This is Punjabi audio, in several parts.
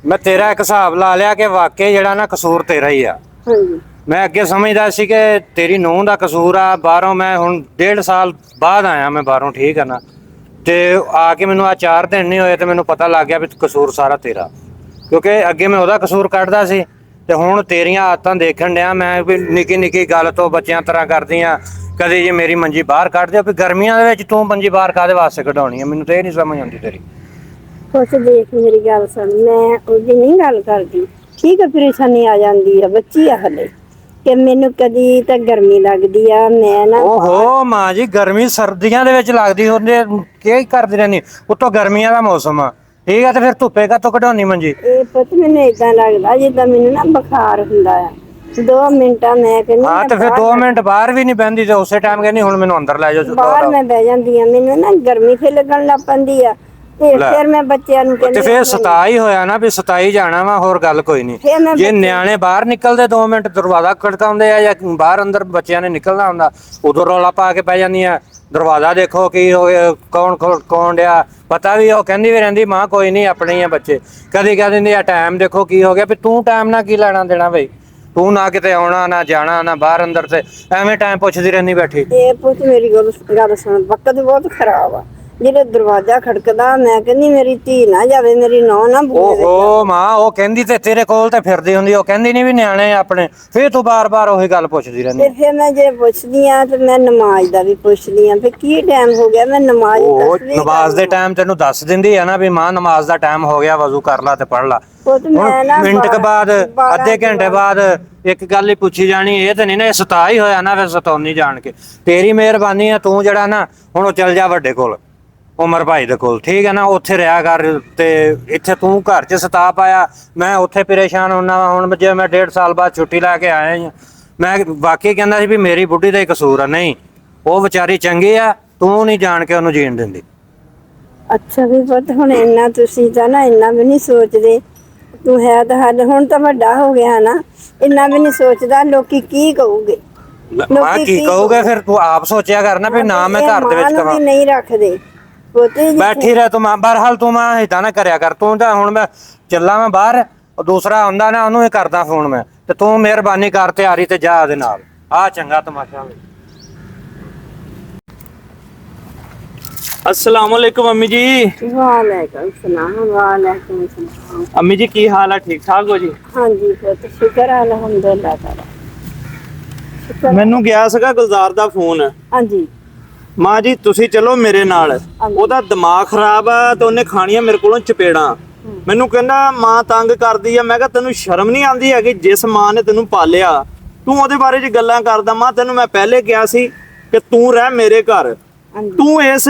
ਮੈਂ ਤੇਰਾ ਇੱਕ ਹਿਸਾਬ ਲਾ ਲਿਆ ਕਿ ਵਾਕਈ ਜਿਹੜਾ ਨਾ ਕਸੂਰ ਤੇਰਾ ਹੀ ਆ। ਹਾਂਜੀ ਮੈਂ ਅੱਗੇ ਸਮਝਦਾ ਸੀ ਕਿ ਤੇਰੀ ਨੂੰਹ ਦਾ ਕਸੂਰ ਆ। ਬਾਹਰੋਂ ਮੈਂ ਹੁਣ 1.5 ਸਾਲ ਬਾਅਦ ਆਇਆ ਮੈਂ ਬਾਹਰੋਂ, ਠੀਕ ਹੈ ਨਾ, ਤੇ ਆ ਕੇ ਮੈਨੂੰ ਆ 4 ਦਿਨ ਨਹੀਂ ਹੋਏ ਤੇ ਮੈਨੂੰ ਪਤਾ ਲੱਗ ਗਿਆ ਵੀ ਕਸੂਰ ਸਾਰਾ ਤੇਰਾ, ਕਿਉਂਕਿ ਅੱਗੇ ਮੈਂ ਉਹਦਾ ਕਸੂਰ ਕੱਢਦਾ ਸੀ ਤੇ ਹੁਣ ਤੇਰੀਆਂ ਆਦਤਾਂ ਦੇਖਣ ਡਿਆ ਮੈਂ ਵੀ ਨਿੱਕੀ ਨਿੱਕੀ ਗੱਲ ਤੋਂ ਬੱਚਿਆਂ ਤਰ੍ਹਾਂ ਕਰਦੀਆਂ। ਕਦੇ ਜੇ ਮੇਰੀ ਮੰਜੀ ਬਾਹਰ ਕੱਢ ਦਿਓ, ਵੀ ਗਰਮੀਆਂ ਦੇ ਵਿੱਚ ਤੂੰ ਮੰਜੀ ਬਾਹਰ ਕਾਹਦੇ ਵਾਸਤੇ ਕਢਾਉਣੀ ਆ? ਮੈਨੂੰ ਤਾਂ ਇਹ ਨਹੀਂ ਸਮਝ ਆਉਂਦੀ ਤੇਰੀ। ਕੁਛ ਦੇਖ ਮੇਰੀ ਗੱਲ ਸੁਣ, ਮੈਂ ਉਹਦੀ ਨਹੀਂ ਗੱਲ ਕਰਦੀ, ਠੀਕ ਹੈ, ਪਰੇਸ਼ਾਨੀ ਆ ਜਾਂਦੀ ਆ, ਬੱਚੀ ਆ ਹਲੇ, ਕਿ ਮੈਨੂੰ ਕਦੀ ਤਾਂ ਗਰਮੀ ਲੱਗਦੀ ਆ, ਮੈਂ ਨਾ ਓਹੋ ਮਾਂ ਜੀ, ਗਰਮੀ ਸਰਦੀਆਂ ਦੇ ਵਿੱਚ ਲੱਗਦੀ ਹੁੰਦੀ, ਕੀ ਕਰਦੀ ਰਹਿੰਦੀ? ਉੱਤੋਂ ਗਰਮੀਆਂ ਦਾ ਮੌਸਮ ਆ, ਠੀਕ ਆ, ਤੇ ਫਿਰ ਧੁੱਪੇ ਕਾਹਤੋਂ ਕਢਾਉਣੀ ਮੰਜੀ? ਇਹ ਪੁੱਤ ਮੈਨੂੰ ਏਦਾਂ ਲੱਗਦਾ ਜਿੱਦਾਂ ਮੈਨੂੰ ਨਾ ਬੁਖਾਰ ਹੁੰਦਾ ਆ। 2 ਮਿੰਟਾਂ ਮੈਂ ਕਹਿੰਦੀ ਹਾਂ ਤੇ ਫਿਰ 2 ਮਿੰਟ ਬਾਹਰ ਵੀ ਨਹੀਂ ਬਹਿੰਦੀ ਤੇ ਉਸੇ ਟਾਈਮ ਕਹਿੰਦੀ ਹੁਣ ਮੈਨੂੰ ਅੰਦਰ ਲੈ ਜਾਓ। ਬਾਹਰ ਮੈਂ ਬਹਿ ਜਾਂਦੀ ਆ, ਮੈਨੂੰ ਨਾ ਗਰਮੀ ਫੇ ਲੱਗਣ ਲੱਗ ਪੈਂਦੀ ਆ, ਤੇ ਫਿਰ ਮੈਂ ਬੱਚਿਆਂ ਨੂੰ ਤੇ ਕਹਿੰਦੀ ਫਿਰ 27 ਹੋਇਆ ਨਾ ਵੀ 27 ਜਾਣਾ ਵਾ, ਹੋਰ ਗੱਲ ਕੋਈ ਨਹੀਂ। ਜੇ ਨਿਆਣੇ ਬਾਹਰ ਨਿਕਲਦੇ 2 ਮਿੰਟ ਦਰਵਾਜ਼ਾ ਖੜਕਾਉਂਦੇ ਆ ਜਾਂ ਬਾਹਰ ਅੰਦਰ ਬੱਚਿਆਂ ਨੇ ਨਿਕਲਣਾ ਹੁੰਦਾ, ਉਦੋਂ ਰੌਲਾ ਪਾ ਕੇ ਪੈ ਜਾਂਦੀਆਂ, ਦਰਵਾਜ਼ਾ ਦੇਖੋ ਕੀ ਹੋ ਗਿਆ, ਕੌਣ ਡਿਆ, ਪਤਾ ਵੀ ਉਹ ਕਹਿੰਦੀ ਵੀ ਰਹਿੰਦੀ ਮਾਂ ਕੋਈ ਨਹੀਂ ਆਪਣੇ ਹੀ ਆ ਬੱਚੇ। ਕਦੀ ਕਹਿ ਦਿੰਦੀ ਆ ਟਾਈਮ ਦੇਖੋ ਕੀ ਹੋ ਗਿਆ, ਵੀ ਤੂੰ ਟਾਈਮ ਨਾਲ ਕੀ ਲੈਣਾ ਦੇਣਾ ਬਈ? ਤੂੰ ਨਾ ਕਿਤੇ ਆਉਣਾ ਨਾ ਜਾਣਾ ਨਾ ਬਾਹਰ ਅੰਦਰ, ਤੇ ਐਵੇਂ ਟਾਈਮ ਪੁੱਛਦੀ ਰਹਿੰਦੀ ਬੈਠੀ। ਇਹ ਪੁੱਤ ਮੇਰੀ ਗੱਲ ਸੁਣ, ਵਕਤ ਬਹੁਤ ਖਰਾਬ ਆ, ਜਿਹੜੇ ਦਰਵਾਜ਼ਾ ਖੜਕਦਾ ਮੈਂ ਕਹਿੰਦੀ ਮੇਰੀ ਧੀ ਨਾ ਜਾਵੇ, ਮੇਰੀ ਨੌਂ ਨਾ ਬੂਹੇ। ਓਹੋ ਮਾਂ, ਉਹ ਕਹਿੰਦੀ ਤੇ ਤੇਰੇ ਕੋਲ ਤੇ ਫਿਰਦੀ ਹੁੰਦੀ, ਉਹ ਕਹਿੰਦੀ ਨਹੀਂ ਵੀ ਨਿਆਣੇ ਆਪਣੇ, ਫੇਰ ਤੂੰ ਬਾਰ-ਬਾਰ ਉਹੀ ਗੱਲ ਪੁੱਛਦੀ ਰਹਿੰਦੀ। ਤੇ ਫਿਰ ਮੈਂ ਜੇ ਪੁੱਛਦੀ ਆ ਤੇ ਮੈਂ ਨਮਾਜ਼ ਦਾ ਵੀ ਪੁੱਛਦੀ ਆ, ਫਿਰ ਕੀ ਟਾਈਮ ਹੋ ਗਿਆ, ਮੈਂ ਨਮਾਜ਼ ਦੱਸਦੀ। ਨਮਾਜ਼ ਦੇ ਟਾਈਮ ਤੈਨੂੰ ਦੱਸ ਦਿੰਦੀ ਆ ਨਾ ਵੀ ਮਾਂ ਨਮਾਜ਼ ਦਾ ਟਾਈਮ ਹੋ ਗਿਆ, ਵਜ਼ੂ ਕਰ ਲਾ ਤੇ ਪੜ ਲਾ। ਮਿੰਟ ਕੇ ਬਾਅਦ, ਅੱਧੇ ਘੰਟੇ ਬਾਅਦ ਇੱਕ ਗੱਲ ਹੀ ਪੁੱਛੀ ਜਾਣੀ, ਇਹ ਤਾਂ ਨਹੀਂ ਨਾ 27 ਹੋਇਆ ਨਾ ਫਿਰ ਸਤਾਉਣੀ ਜਾਣ ਕੇ। ਤੇਰੀ ਮਿਹਰਬਾਨੀ ਆ, ਤੂੰ ਜਿਹੜਾ ਨਾ ਹੁਣ ਉਹ ਚੱਲ ਜਾ ਵੱਡੇ ਕੋਲ, ਉਮਰ ਭਾਈ ਦੇ ਕੋਲ, ਠੀਕ ਹੈ ਨਾ, ਉੱਥੇ ਰਿਹਾ ਕਰ। ਤੇ ਇੱਥੇ ਤੂੰ ਘਰ 'ਚ ਸਤਾ ਪਾਇਆ, ਮੈਂ ਉੱਥੇ ਪਰੇਸ਼ਾਨ ਹੁੰਦਾ ਵਾ। ਹੁਣ ਜੇ ਮੈਂ 1.5 ਸਾਲ ਬਾਅਦ ਛੁੱਟੀ ਲੈ ਕੇ ਆਇਆ, ਮੈਂ ਵਾਕਈ ਕਹਿੰਦਾ ਸੀ ਵੀ ਮੇਰੀ ਬੁੱਢੀ ਦਾ ਹੀ ਕਸੂਰ ਆ। ਨਹੀਂ, ਉਹ ਵਿਚਾਰੀ ਚੰਗੀ ਆ, ਤੂੰ ਨਹੀਂ ਜਾਣ ਕੇ ਉਹਨੂੰ ਜੀਣ ਦਿੰਦੀ। ਅੱਛਾ ਵੀ ਪੁੱਤ, ਹੁਣ ਇੰਨਾ ਤੁਸੀਂ ਤਾਂ ਨਾ ਇੰਨਾ ਵੀ ਨਹੀਂ ਸੋਚਦੇ, ਤੂੰ ਹੈ ਤਾਂ ਹੱਦ, ਹੁਣ ਤਾਂ ਵੱਡਾ ਹੋ ਗਿਆ ਨਾ, ਇੰਨਾ ਵੀ ਨਹੀਂ ਸੋਚਦਾ ਲੋਕੀ ਕੀ ਕਹੂਗੇ। ਮਾਂ ਕੀ ਕਹੂਗੇ? ਫਿਰ ਤੂੰ ਆਪ ਸੋਚਿਆ ਕਰ ਨਾ ਵੀ ਨਾ ਮੈਂ ਘਰ ਦੇ ਵਿੱਚ ਕਵਾਂ। ਨਹੀਂ ਰੱਖਦੇ ਬੈਠੀ ਰਹਿ ਤੂੰ ਮਾਂ, ਬਹਰਹਾਲ ਤੂੰ ਮਾਂ ਏਦਾਂ ਨਾ ਕਰਿਆ ਕਰ। ਤੂੰ ਤਾਂ ਹੁਣ ਮੈਂ ਚੱਲਾਂ ਮੈਂ ਬਾਹਰ, ਉਹ ਦੂਸਰਾ ਆਉਂਦਾ ਨਾ ਉਹਨੂੰ ਹੀ ਕਰਦਾ ਫੋਨ ਮੈਂ, ਤੇ ਤੂੰ ਮਿਹਰਬਾਨੀ ਕਰ ਤਿਆਰੀ ਤੇ ਜਾ ਉਹਦੇ ਨਾਲ। ਆ ਚੰਗਾ ਤਮਾਸ਼ਾ। अस्सलाम वालेकुम अम्मी जी। वालेकुम सलाम। वालेकुम सलाम। अम्मी जी की हाल है? ठीक ठाक हो जी? हाँ जी पुੱਤ, ਸ਼ੁਕਰ ਹੈ ਅਲਹਮਦੁਲਿल्लाह ਤਾਲਾ। ਮੈਨੂੰ ਗਿਆ ਸੀਗਾ ਗੁਲਜ਼ਾਰ ਦਾ ਫੋਨ। ਹਾਂਜੀ ਮਾਂ ਜੀ ਤੁਸੀਂ ਚਲੋ ਮੇਰੇ ਨਾਲ, ਉਹਦਾ ਦਿਮਾਗ ਖਰਾਬ ਆ ਤੇ ਉਹਨੇ ਖਾਣੀਆਂ ਮੇਰੇ ਕੋਲੋਂ ਚਪੇੜਾਂ। ਮੈਨੂੰ ਕਹਿੰਦਾ ਮਾਂ ਤੰਗ ਕਰਦੀ ਆ। ਮੈਂ ਕਿਹਾ ਤੈਨੂੰ ਸ਼ਰਮ ਨਹੀਂ ਆਉਂਦੀ ਹੈਗੀ? ਜਿਸ ਮਾਂ ਨੇ ਤੈਨੂੰ ਪਾਲਿਆ ਤੂੰ ਉਹਦੇ ਬਾਰੇ ਚ ਗੱਲਾਂ ਕਰਦਾ। ਮਾਂ ਤੈਨੂੰ ਮੈਂ ਪਹਿਲੇ ਕਿਹਾ ਸੀ ਕਿ ਤੂੰ ਰਹਿ ਮੇਰੇ ਘਰ, ਤੂੰ ਇਸ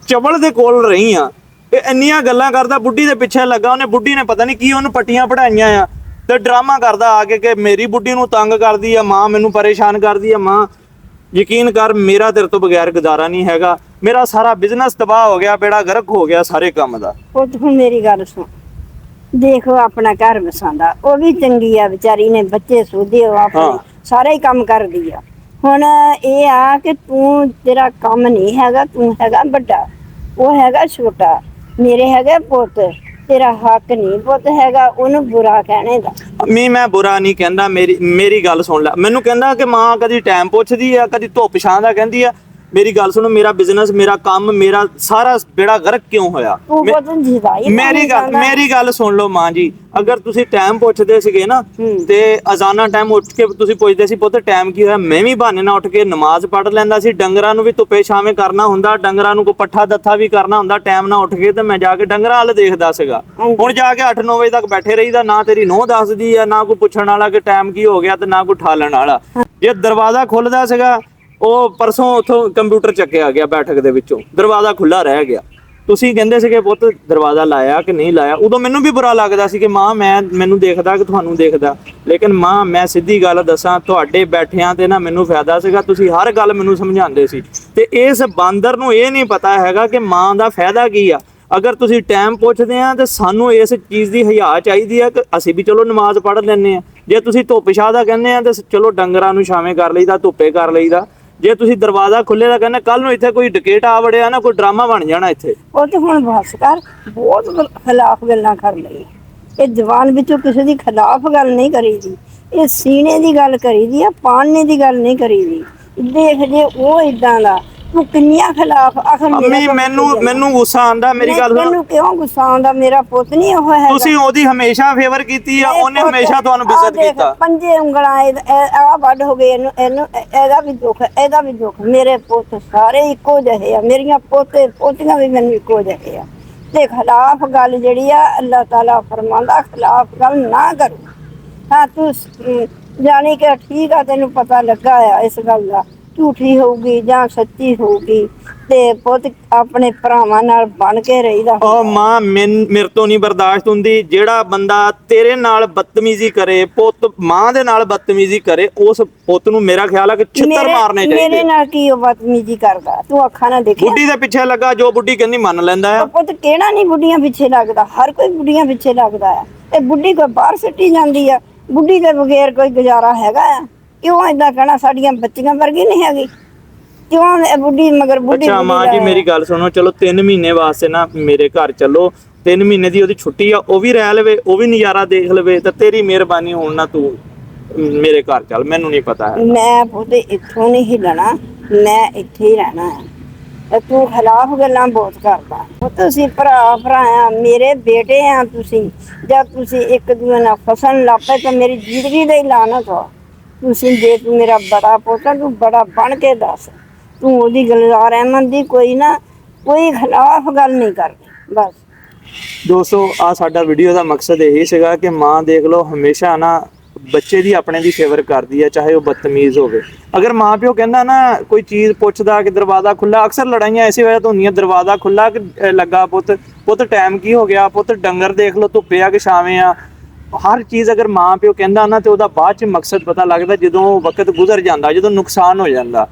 ਚਵਲ ਦੇ ਕੋਲ ਰਹੀ ਆ। ਇਹ ਇੰਨੀਆਂ ਗੱਲਾਂ ਕਰਦਾ, ਬੁੱਢੀ ਦੇ ਪਿੱਛੇ ਲੱਗਾ। ਉਹਨੇ ਬੁੱਢੀ ਨੇ ਪਤਾ ਨਹੀਂ ਕੀ ਉਹਨੂੰ ਪੱਟੀਆਂ ਪੜਾਈਆਂ ਆ, ਤੇ ਡਰਾਮਾ ਕਰਦਾ ਆ ਕੇ ਕਿ ਮੇਰੀ ਬੁੱਢੀ ਨੂੰ ਤੰਗ ਕਰਦੀ ਆ ਮਾਂ, ਮੈਨੂੰ ਪਰੇਸ਼ਾਨ ਕਰਦੀ ਆ ਮਾਂ। ਯਕੀਨ ਕਰ, ਮੇਰਾ ਤੇਰੇ ਤੋਂ ਬਗੈਰ ਗੁਜ਼ਾਰਾ ਨਹੀਂ ਹੈਗਾ। ਮੇਰਾ ਸਾਰਾ ਬਿਜ਼ਨਸ ਤਬਾਹ ਹੋ ਗਿਆ, ਬੇੜਾ ਗਰਕ ਹੋ ਗਿਆ ਸਾਰੇ ਕੰਮ ਦਾ। ਪੁੱਤ ਹੁਣ ਮੇਰੀ ਗੱਲ ਸੁਣ, ਦੇਖੋ ਆਪਣਾ ਘਰ ਵਸਾਂਦਾ, ਉਹ ਵੀ ਚੰਗੀ ਆ ਵਿਚਾਰੀ ਨੇ, ਬੱਚੇ ਸੋਧੇ ਹੋ ਆਪਣੇ, ਸਾਰੇ ਹੀ ਕੰਮ ਕਰਦੀ ਆ। ਹੁਣ ਇਹ ਆ ਕਿ ਤੂੰ, ਤੇਰਾ ਕੰਮ ਨਹੀਂ ਹੈਗਾ, ਤੂੰ ਹੈਗਾ ਵੱਡਾ, ਉਹ ਹੈਗਾ ਛੋਟਾ। ਮੇਰੇ ਹੈਗਾ ਪੁੱਤ, ਤੇਰਾ ਹੱਕ ਨਹੀਂ ਪੁੱਤ ਹੈਗਾ ਉਹਨੂੰ ਬੁਰਾ ਕਹਿਣੇ ਦਾ। ਅੰਮੀ ਮੈਂ ਬੁਰਾ ਨਹੀਂ ਕਹਿੰਦਾ, ਮੇਰੀ ਗੱਲ ਸੁਣ ਲੈ। ਮੈਨੂੰ ਕਹਿੰਦਾ ਕਿ ਮਾਂ ਕਦੀ ਟਾਈਮ ਪੁੱਛਦੀ ਆ, ਕਦੀ ਧੁੱਪ ਛਾਂ ਦਾ ਕਹਿੰਦੀ ਆ। ਮੇਰੀ ਗੱਲ ਸੁਣੋ, ਮੇਰਾ ਬਿਜ਼ਨਸ, ਮੇਰਾ ਕੰਮ, ਮੇਰਾ ਸਾਰਾ ਬੇੜਾ ਗਰਕ ਕਿਉਂ ਹੋਇਆ? ਮੇਰੀ ਗੱਲ ਸੁਣ ਲਓ ਮਾਂ ਜੀ, ਅਗਰ ਤੁਸੀਂ ਟਾਈਮ ਪੁੱਛਦੇ ਸੀਗੇ ਨਾ ਤੇ ਅਜ਼ਾਨਾ ਟਾਈਮ ਉੱਠ ਕੇ ਤੁਸੀਂ ਪੁੱਛਦੇ ਸੀ ਪੁੱਤ ਟਾਈਮ ਕੀ ਹੋਇਆ, ਮੈਂ ਵੀ ਬਹਾਨੇ ਨਾਲ ਉੱਠ ਕੇ ਨਮਾਜ਼ ਪੜ੍ਹ ਲੈਂਦਾ ਸੀ। ਡੰਗਰਾਂ ਨੂੰ ਵੀ ਧੁੱਪੇ ਛਾਵੇਂ ਕਰਨਾ ਹੁੰਦਾ, ਡੰਗਰਾਂ ਨੂੰ ਕੋਈ ਪੱਠਾ ਦੱਥਾ ਵੀ ਕਰਨਾ ਹੁੰਦਾ, ਟਾਈਮ ਨਾਲ ਉੱਠ ਕੇ ਤੇ ਮੈਂ ਜਾ ਕੇ ਡੰਗਰਾਂ ਵੱਲ ਦੇਖਦਾ ਸੀਗਾ। ਹੁਣ ਜਾ ਕੇ 8-9 ਵਜੇ ਤੱਕ ਬੈਠੇ ਰਹੀਦਾ, ਨਾ ਤੇਰੀ ਨੂੰਹ ਦੱਸਦੀ ਆ, ਨਾ ਕੋਈ ਪੁੱਛਣ ਵਾਲਾ ਕਿ ਟਾਈਮ ਕੀ ਹੋ ਗਿਆ, ਤੇ ਨਾ ਕੋਈ ਠਾਲਣ ਵਾਲਾ। ਜੇ ਦਰਵਾਜ਼ਾ ਖੁੱਲਦਾ ਸੀਗਾ, ਉਹ ਪਰਸੋਂ ਉੱਥੋਂ ਕੰਪਿਊਟਰ ਚੱਕਿਆ ਗਿਆ ਬੈਠਕ ਦੇ ਵਿੱਚੋਂ, ਦਰਵਾਜ਼ਾ ਖੁੱਲਾ ਰਹਿ ਗਿਆ। ਤੁਸੀਂ ਕਹਿੰਦੇ ਸੀਗੇ ਪੁੱਤ ਦਰਵਾਜ਼ਾ ਲਾਇਆ ਕਿ ਨਹੀਂ ਲਾਇਆ, ਉਦੋਂ ਮੈਨੂੰ ਵੀ ਬੁਰਾ ਲੱਗਦਾ ਸੀ ਕਿ ਮਾਂ ਮੈਨੂੰ ਦੇਖਦਾ ਕਿ ਤੁਹਾਨੂੰ ਦੇਖਦਾ। ਲੇਕਿਨ ਮਾਂ ਮੈਂ ਸਿੱਧੀ ਗੱਲ ਦੱਸਾਂ, ਤੁਹਾਡੇ ਬੈਠਿਆਂ ਤੇ ਨਾ ਮੈਨੂੰ ਫਾਇਦਾ ਸੀਗਾ, ਤੁਸੀਂ ਹਰ ਗੱਲ ਮੈਨੂੰ ਸਮਝਾਉਂਦੇ ਸੀ। ਤੇ ਇਸ ਬਾਂਦਰ ਨੂੰ ਇਹ ਨਹੀਂ ਪਤਾ ਹੈਗਾ ਕਿ ਮਾਂ ਦਾ ਫਾਇਦਾ ਕੀ ਆ। ਅਗਰ ਤੁਸੀਂ ਟਾਈਮ ਪੁੱਛਦੇ ਆ ਤੇ ਸਾਨੂੰ ਇਸ ਚੀਜ਼ ਦੀ ਹਿਆ ਚਾਹੀਦੀ ਆ ਕਿ ਅਸੀਂ ਵੀ ਚਲੋ ਨਮਾਜ਼ ਪੜ੍ਹ ਲੈਂਦੇ ਆ। ਜੇ ਤੁਸੀਂ ਧੁੱਪ ਛਾਂ ਦਾ ਕਹਿੰਦੇ ਆ ਤੇ ਚਲੋ ਡੰਗਰਾਂ ਨੂੰ ਛਾਵੇਂ ਕਰ ਲਈਦਾ, ਧੁੱਪੇ ਕਰ ਲਈਦਾ। ਜੇ ਤੁਸੀਂ ਦਰਵਾਜ਼ਾ ਖੁੱਲੇ ਦਾ ਕਹਿੰਦੇ, ਕੱਲ ਨੂੰ ਇੱਥੇ ਕੋਈ ਡਕੇਟ ਆ ਵੜਿਆ ਨਾ, ਕੋਈ ਡਰਾਮਾ ਬਣ ਜਾਣਾ ਇੱਥੇ। ਉਹ ਤੇ ਹੁਣ ਬਸ ਕਰ, ਬਹੁਤ ਖਿਲਾਫ ਗੱਲਾਂ ਕਰ ਲਈ। ਇਹ ਜ਼ੁਬਾਨ ਵਿੱਚੋਂ ਕਿਸੇ ਦੀ ਖਿਲਾਫ ਗੱਲ ਨਹੀਂ ਕਰੀਦੀ, ਇਹ ਸੀਨੇ ਦੀ ਗੱਲ ਕਰੀਦੀ ਆ, ਪਾਣਨੇ ਦੀ ਗੱਲ ਨਹੀਂ ਕਰੀਦੀ। ਦੇਖ ਜੇ ਉਹ ਇਦਾਂ ਦਾ, ਤੂੰ ਕਿੰਨੀਆਂ ਖਿਲਾਫ ਆਖਰ ਅੰਮੀ ਮੈਨੂੰ ਗੁੱਸਾ ਆਂਦਾ, ਮੇਰੀ ਗੱਲ ਸੁਣ। ਮੈਨੂੰ ਕਿਉਂ ਗੁੱਸਾ ਆਉਂਦਾ? ਮੇਰਾ ਪੁੱਤ ਨਹੀਂ ਉਹ ਹੈ। ਤੁਸੀਂ ਉਹਦੀ ਹਮੇਸ਼ਾ ਫੇਵਰ ਕੀਤੀ ਆ, ਉਹਨੇ ਹਮੇਸ਼ਾ ਤੁਹਾਨੂੰ ਬੇਇੱਜ਼ਤ ਕੀਤਾ। ਪੰਜੇ ਉਂਗਲਾਂ ਆ ਵੱਢ ਹੋ ਗਏ, ਇਹਨੂੰ ਇਹਦਾ ਵੀ ਦੁੱਖ, ਇਹਦਾ ਵੀ ਦੁੱਖ। ਮੇਰੇ ਪੁੱਤ ਸਾਰੇ ਇੱਕੋ ਜਿਹੇ ਆ, ਮੇਰੀਆਂ ਪੋਤੇ ਪੋਤੀਆਂ ਵੀ ਮੈਨੂੰ ਇੱਕੋ ਜਿਹੇ ਆ। ਤੇ ਖਿਲਾਫ ਗੱਲ ਜਿਹੜੀ ਆ, ਅੱਲਾਹ ਤਾਲਾ ਫਰਮਾਉਂਦਾ ਖਿਲਾਫ ਗੱਲ ਨਾ ਕਰੋ। ਹਾਂ ਤੂੰ ਜਾਣੀ ਕਿ ਠੀਕ ਆ, ਤੈਨੂੰ ਪਤਾ ਲੱਗਾ ਆ ਇਸ ਗੱਲ ਦਾ, ਝੂਠੀ ਹੋਊਗੀ ਜਾਂ ਸੱਚੀ ਹੋਊਗੀ, ਤੇ ਪੁੱਤ ਆਪਣੇ ਭਰਾਵਾਂ ਨਾਲ ਬਣ ਕੇ ਰਹੀਦਾ। ਉਹ ਮਾਂ ਮੇਰੇ ਤੋਂ ਨਹੀਂ ਬਰਦਾਸ਼ਤ ਹੁੰਦੀ। ਜਿਹੜਾ ਬੰਦਾ ਤੇਰੇ ਨਾਲ ਬਦਤਮੀਜ਼ੀ ਕਰੇ, ਪੁੱਤ ਮਾਂ ਦੇ ਨਾਲ ਬਦਤਮੀਜ਼ੀ ਕਰੇ, ਉਸ ਪੁੱਤ ਨੂੰ ਮੇਰਾ ਖਿਆਲ ਆ ਕਿ ਛਿੱਤਰ ਮਾਰਨੇ ਚਾਹੀਦੇ। ਮੇਰੇ ਨਾਲ ਕੀ ਉਹ ਬਦਤਮੀਜ਼ੀ ਕਰਦਾ? ਤੂੰ ਅੱਖਾਂ ਨਾਲ ਦੇਖਿਆ? ਬੁੱਢੀ ਦੇ ਪਿੱਛੇ ਲੱਗਾ, ਜੋ ਬੁੱਢੀ ਕਹਿੰਦੀ ਮੰਨ ਲੈਂਦਾ ਆ। ਪੁੱਤ ਕਿਹੜਾ ਨਹੀਂ ਬੁੱਢੀਆਂ ਪਿੱਛੇ ਲੱਗਦਾ? ਹਰ ਕੋਈ ਬੁੱਢੀਆਂ ਪਿੱਛੇ ਲੱਗਦਾ ਆ। ਤੇ ਬੁੱਢੀ ਕੋਈ ਬਾਹਰ ਸਿੱਟੀ ਜਾਂਦੀ ਆ, ਬੁੱਢੀ ਦੇ ਬਗੈਰ ਕੋਈ ਗੁਜ਼ਾਰਾ ਹੈਗਾ ਆ? ਕਿਉਂ ਏਦਾਂ ਕਹਿਣਾ? ਸਾਡੀਆਂ ਬੱਚੀਆਂ ਵਰਗੀ ਨਹੀਂ ਹੈਗੀ? ਕਿਉਂ ਇਹ ਬੁੱਢੀ ਮਗਰ ਬੁੱਢੀ? ਅੱਛਾ ਮਾਂ ਜੀ ਮੇਰੀ ਗੱਲ ਸੁਣੋ, ਚਲੋ 3 ਮਹੀਨੇ ਵਾਸਤੇ ਨਾ ਮੇਰੇ ਘਰ ਚੱਲੋ, 3 ਮਹੀਨੇ ਦੀ ਉਹਦੀ ਛੁੱਟੀ ਆ, ਉਹ ਵੀ ਰਹਿ ਲਵੇ, ਉਹ ਵੀ ਨਜ਼ਾਰਾ ਦੇਖ ਲਵੇ, ਤਾਂ ਤੇਰੀ ਮਿਹਰਬਾਨੀ ਹੋਣ ਨਾ ਤੂੰ ਮੇਰੇ ਘਰ ਚੱਲ। ਮੈਨੂੰ ਨਹੀਂ ਪਤਾ ਹੈ, ਮੈਂ ਪੁੱਤ ਇੱਥੋਂ ਨਹੀਂ ਹਿੱਲਣਾ, ਮੈਂ ਇੱਥੇ ਹੀ ਰਹਿਣਾ ਹੈ। ਤੇ ਤੂੰ ਖਿਲਾਫ ਗੱਲਾਂ ਬਹੁਤ ਕਰਦਾ। ਉਹ ਤੁਸੀਂ ਭਰਾ ਆ, ਮੇਰੇ ਬੇਟੇ ਆ ਤੁਸੀਂ। ਜਦ ਤੁਸੀਂ ਇੱਕ ਦੂਜੇ ਨਾਲ ਫਸਣ ਲੱਗ ਪਏ ਤਾਂ ਮੇਰੀ ਜ਼ਿੰਦਗੀ ਦਾ ਹੀ ਲਾਨਤ ਹੋ। ਤੁਸੀਂ ਜੇ ਤੂੰ ਮੇਰਾ ਬੜਾ ਪੁੱਤ, ਤੂੰ ਬੜਾ ਬਣ ਕੇ ਦੱਸ, ਤੂੰ ਉਹਦੀ ਗੁਲਜ਼ਾਰ ਅਹਿਮਦ ਦੀ ਕੋਈ ਨਾ ਕੋਈ ਖਿਲਾਫ ਗੱਲ ਨਹੀਂ ਕਰਦੀ। ਬਸ ਦੋਸਤੋ ਆ ਸਾਡਾ ਵੀਡੀਓ ਦਾ ਮਕਸਦ ਇਹ ਸੀਗਾ ਕਿ ਮਾਂ ਦੇਖ ਲਓ ਹਮੇਸ਼ਾ ਨਾ ਬੱਚੇ ਦੀ ਆਪਣੇ ਦੀ ਫੇਵਰ ਕਰਦੀ ਹੈ, ਚਾਹੇ ਉਹ ਬਦਤਮੀਜ਼ ਹੋਵੇ। ਅਗਰ ਮਾਂ ਪਿਓ ਕਹਿੰਦਾ ਨਾ ਕੋਈ ਚੀਜ਼ ਪੁੱਛਦਾ ਕਿ ਦਰਵਾਜ਼ਾ ਖੁੱਲਾ, ਅਕਸਰ ਲੜਾਈਆਂ ਐਸੀ ਵਜ੍ਹਾ ਤੋਂ ਹੁੰਦੀਆਂ, ਦਰਵਾਜ਼ਾ ਖੁੱਲਾ ਕਿ ਲੱਗਾ ਪੁੱਤ ਟਾਈਮ ਕੀ ਹੋ ਗਿਆ, ਪੁੱਤ ਡੰਗਰ ਦੇਖ ਲਓ ਧੁੱਪੇ ਆ ਕਿ ਛਾਵੇਂ ਆ। ਹਰ ਚੀਜ਼ ਅਗਰ ਮਾਂ ਪਿਓ ਕਹਿੰਦਾ ਨਾ ਤੇ ਉਹਦਾ ਬਾਅਦ ਚ ਮਕਸਦ ਪਤਾ ਲੱਗਦਾ ਜਦੋਂ ਵਕਤ ਗੁਜ਼ਰ ਜਾਂਦਾ, ਜਦੋਂ ਨੁਕਸਾਨ ਹੋ ਜਾਂਦਾ।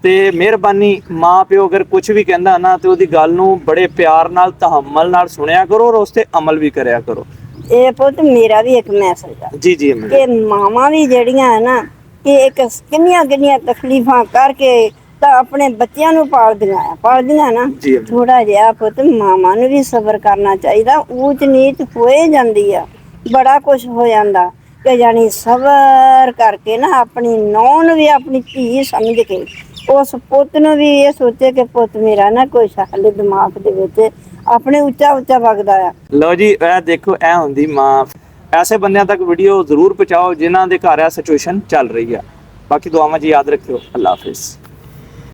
ਤੇ ਮਿਹਰਬਾਨੀ ਮਾਂ ਪਿਓ ਅਗਰ ਕੁਝ ਵੀ ਕਹਿੰਦਾ ਨਾ ਤੇ ਉਹਦੀ ਗੱਲ ਨੂੰ ਬੜੇ ਪਿਆਰ ਨਾਲ ਤਹੱਮਲ ਨਾਲ ਸੁਣਿਆ ਕਰੋ ਔਰ ਉਸ ਤੇ ਅਮਲ ਵੀ ਕਰਿਆ ਕਰੋ। ਇਹ ਪੁੱਤ ਮੇਰਾ ਵੀ ਇੱਕ ਮੈਸੇਜ ਆ ਜੀ ਜੀ ਕਿ ਮਾਵਾਂ ਵੀ ਜਿਹੜੀਆਂ ਹੈ ਨਾ, ਕਿ ਇੱਕ ਕਿੰਨੀਆਂ ਤਕਲੀਫਾਂ ਕਰਕੇ ਤਾਂ ਆਪਣੇ ਬੱਚਿਆਂ ਨੂੰ ਪਾਲਦੀਆਂ ਨਾ। ਥੋੜਾ ਜਿਹਾ ਪੁੱਤ ਮਾਵਾਂ ਨੂੰ ਵੀ ਸਬਰ ਕਰਨਾ ਚਾਹੀਦਾ। ਊਚ ਨੀਚ ਹੋਏ ਜਾਂਦੀ ਆ, ਬੜਾ ਕੁਝ ਹੋ ਜਾਂਦਾ ਕਿ ਜਾਣੀ ਸਬਰ ਕਰਕੇ ਨਾ ਆਪਣੀ ਨੌਂ ਨੂੰ ਵੀ ਆਪਣੀ ਧੀ ਸਮਝ ਕੇ, ਉਸ ਪੁੱਤ ਨੂੰ ਵੀ ਇਹ ਸੋਚੇ ਕਿ ਪੁੱਤ ਮੇਰਾ ਨਾ ਕੋਈ ਸ਼ਕਲ ਦਿਮਾਗ ਦੇ ਵਿੱਚ ਆਪਣੇ ਉੱਚਾ ਵਗਦਾ ਆ। ਲਓ ਜੀ ਇਹ ਦੇਖੋ, ਇਹ ਹੁੰਦੀ ਮਾਂ। ਐਸੇ ਬੰਦਿਆਂ ਤੱਕ ਵੀਡੀਓ ਜ਼ਰੂਰ ਪਹੁੰਚਾਓ ਜਿਨ੍ਹਾਂ ਦੇ ਘਰ ਇਹ ਸਿਚੁਏਸ਼ਨ ਚੱਲ ਰਹੀ ਆ। ਬਾਕੀ ਦੁਆਵਾਂ ਜੀ ਯਾਦ ਰੱਖਿਓ। ਅੱਲਾ ਹਾਫਿਜ਼।